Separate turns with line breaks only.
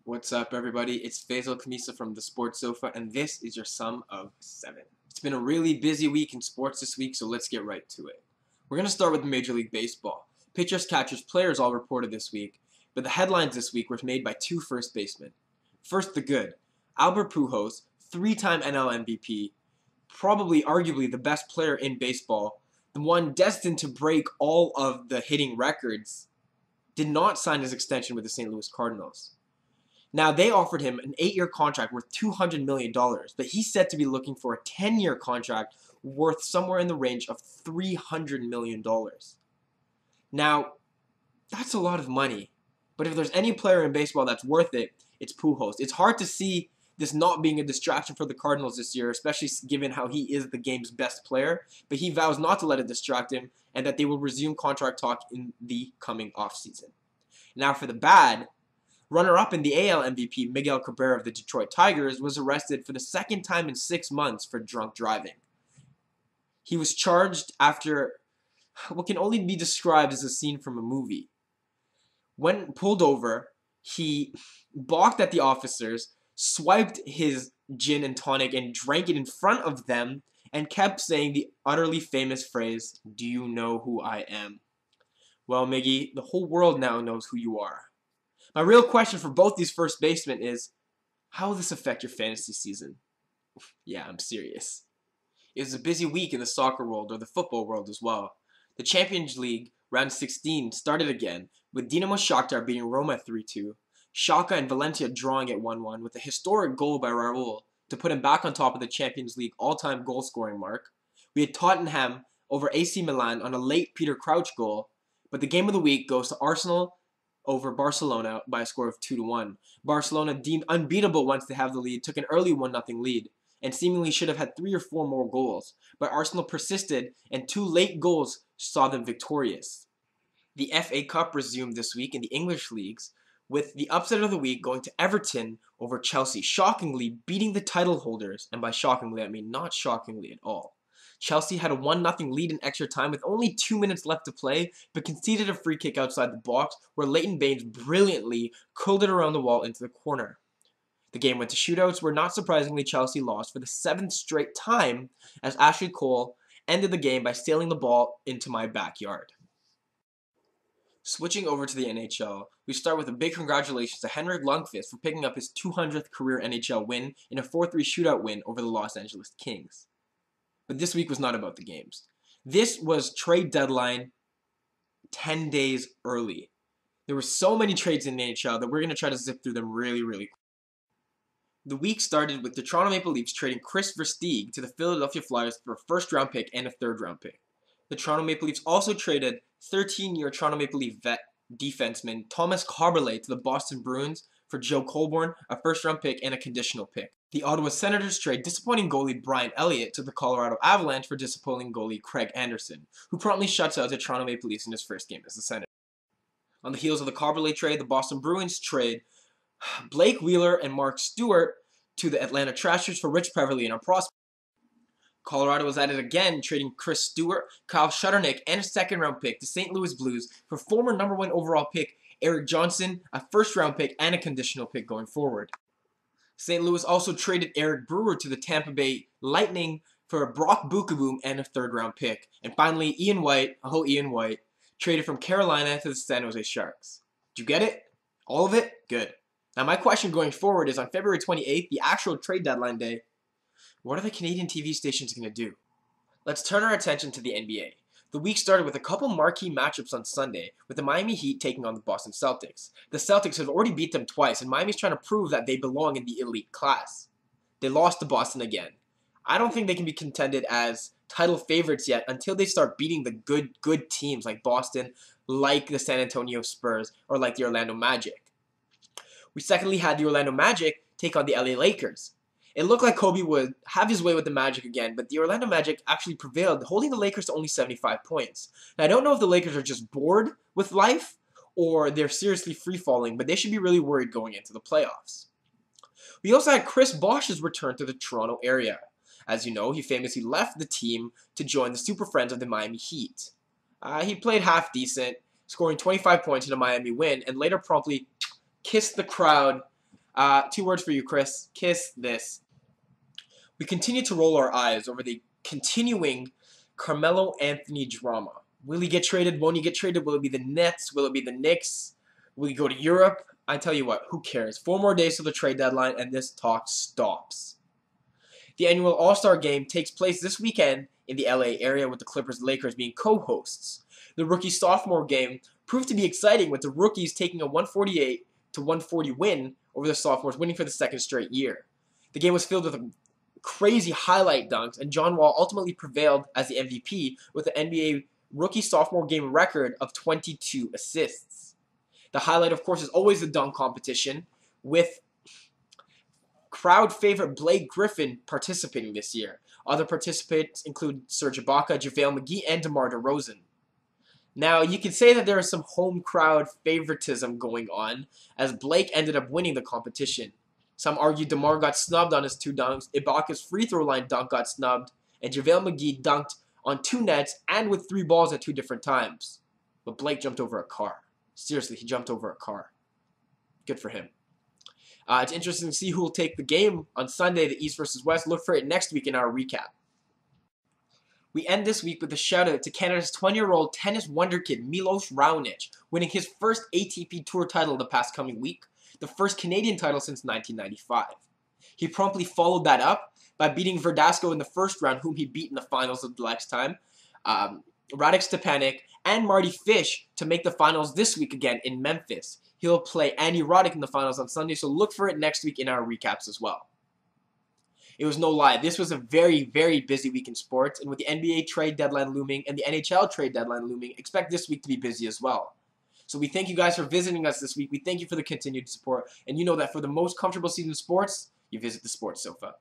What's up, everybody? It's Faisal Khamisa from the Sports Sofa, and this is your Sum of 7. It's been a really busy week in sports this week, so let's get right to it. We're going to start with Major League Baseball. Pitchers, catchers, players all reported this week, but the headlines this week were made by two first basemen. First, the good. Albert Pujols, 3-time NL MVP, probably arguably the best player in baseball, the one destined to break all of the hitting records, did not sign his extension with the St. Louis Cardinals. Now, they offered him an 8-year contract worth $200 million, but he's said to be looking for a 10-year contract worth somewhere in the range of $300 million. Now, that's a lot of money, but if there's any player in baseball that's worth it, it's Pujols. It's hard to see this not being a distraction for the Cardinals this year, especially given how he is the game's best player, but he vows not to let it distract him and that they will resume contract talk in the coming offseason. Now, for the bad, runner-up in the AL MVP, Miguel Cabrera of the Detroit Tigers, was arrested for the second time in 6 months for drunk driving. He was charged after what can only be described as a scene from a movie. When pulled over, he balked at the officers, swiped his gin and tonic and drank it in front of them, and kept saying the utterly famous phrase, "Do you know who I am?" Well, Miggy, the whole world now knows who you are. My real question for both these first basemen is, how will this affect your fantasy season? Yeah, I'm serious. It was a busy week in the soccer world, or the football world as well. The Champions League round 16 started again, with Dinamo Shakhtar beating Roma 3-2, Schalke and Valencia drawing at 1-1 with a historic goal by Raul to put him back on top of the Champions League all-time goal-scoring mark. We had Tottenham over AC Milan on a late Peter Crouch goal, but the game of the week goes to Arsenal over Barcelona by a score of 2-1. Barcelona, deemed unbeatable once they have the lead, took an early 1-0 lead and seemingly should have had 3 or 4 more goals, but Arsenal persisted and 2 late goals saw them victorious. The FA Cup resumed this week in the English leagues, with the upset of the week going to Everton over Chelsea, shockingly beating the title holders, and by shockingly I mean not shockingly at all. Chelsea had a 1-0 lead in extra time with only 2 minutes left to play, but conceded a free kick outside the box where Leighton Baines brilliantly curled it around the wall into the corner. The game went to shootouts where, not surprisingly, Chelsea lost for the 7th straight time as Ashley Cole ended the game by sailing the ball into my backyard. Switching over to the NHL, we start with a big congratulations to Henrik Lundqvist for picking up his 200th career NHL win in a 4-3 shootout win over the Los Angeles Kings. But this week was not about the games. This was trade deadline 10 days early. There were so many trades in the NHL that we're going to try to zip through them really quick. The week started with the Toronto Maple Leafs trading Kris Versteeg to the Philadelphia Flyers for a first-round pick and a third-round pick. The Toronto Maple Leafs also traded 13-year Toronto Maple Leaf vet defenseman Thomas Carberlet to the Boston Bruins for Joe Colborne, a first-round pick, and a conditional pick. The Ottawa Senators trade disappointing goalie Brian Elliott to the Colorado Avalanche for disappointing goalie Craig Anderson, who promptly shuts out the Toronto Maple Leafs in his first game as a Senator. On the heels of the Carberlet trade, the Boston Bruins trade Blake Wheeler and Mark Stewart to the Atlanta Trashers for Rich Peverley and a prospect. Colorado was at it again, trading Chris Stewart, Kyle Shutternick, and a second-round pick to St. Louis Blues for former #1 overall pick Eric Johnson, a first-round pick, and a conditional pick going forward. St. Louis also traded Eric Brewer to the Tampa Bay Lightning for Brock Bukaboom and a third-round pick. And finally, Ian White, traded from Carolina to the San Jose Sharks. Did you get it? All of it? Good. Now my question going forward is, on February 28th, the actual trade deadline day, what are the Canadian TV stations going to do? Let's turn our attention to the NBA. The week started with a couple marquee matchups on Sunday, with the Miami Heat taking on the Boston Celtics. The Celtics have already beat them twice, and Miami's trying to prove that they belong in the elite class. They lost to Boston again. I don't think they can be contended as title favorites yet until they start beating the good teams like Boston, like the San Antonio Spurs, or like the Orlando Magic. We secondly had the Orlando Magic take on the LA Lakers. It looked like Kobe would have his way with the Magic again, but the Orlando Magic actually prevailed, holding the Lakers to only 75 points. Now, I don't know if the Lakers are just bored with life or they're seriously free-falling, but they should be really worried going into the playoffs. We also had Chris Bosh's return to the Toronto area. As you know, he famously left the team to join the Super Friends of the Miami Heat. He played half decent, scoring 25 points in a Miami win, and later promptly kissed the crowd Two words for you, Chris. Kiss this. We continue to roll our eyes over the continuing Carmelo Anthony drama. Will he get traded? Won't he get traded? Will it be the Nets? Will it be the Knicks? Will he go to Europe? I tell you what, who cares? 4 more days till the trade deadline, and this talk stops. The annual All-Star Game takes place this weekend in the LA area, with the Clippers and Lakers being co-hosts. The rookie-sophomore game proved to be exciting, with the rookies taking a 148-140 win over the sophomores, winning for the 2nd straight year. The game was filled with crazy highlight dunks, and John Wall ultimately prevailed as the MVP with an NBA rookie-sophomore game record of 22 assists. The highlight, of course, is always the dunk competition, with crowd favorite Blake Griffin participating this year. Other participants include Serge Ibaka, JaVale McGee, and DeMar DeRozan. Now, you could say that there is some home crowd favoritism going on, as Blake ended up winning the competition. Some argue DeMar got snubbed on his 2 dunks, Ibaka's free throw line dunk got snubbed, and JaVale McGee dunked on 2 nets and with 3 balls at 2 different times. But Blake jumped over a car. Seriously, he jumped over a car. Good for him. It's interesting to see who will take the game on Sunday, the East versus West. Look for it next week in our recap. We end this week with a shout-out to Canada's 20-year-old tennis wonderkid Milos Raonic, winning his first ATP Tour title the past coming week, the first Canadian title since 1995. He promptly followed that up by beating Verdasco in the first round, whom he beat in the finals of the next time, Radek Stepanek, and Marty Fish to make the finals this week again in Memphis. He'll play Andy Roddick in the finals on Sunday, so look for it next week in our recaps as well. It was no lie. This was a very, very busy week in sports, and with the NBA trade deadline looming and the NHL trade deadline looming, expect this week to be busy as well. So we thank you guys for visiting us this week. We thank you for the continued support, and you know that for the most comfortable season of sports, you visit the Sports Sofa.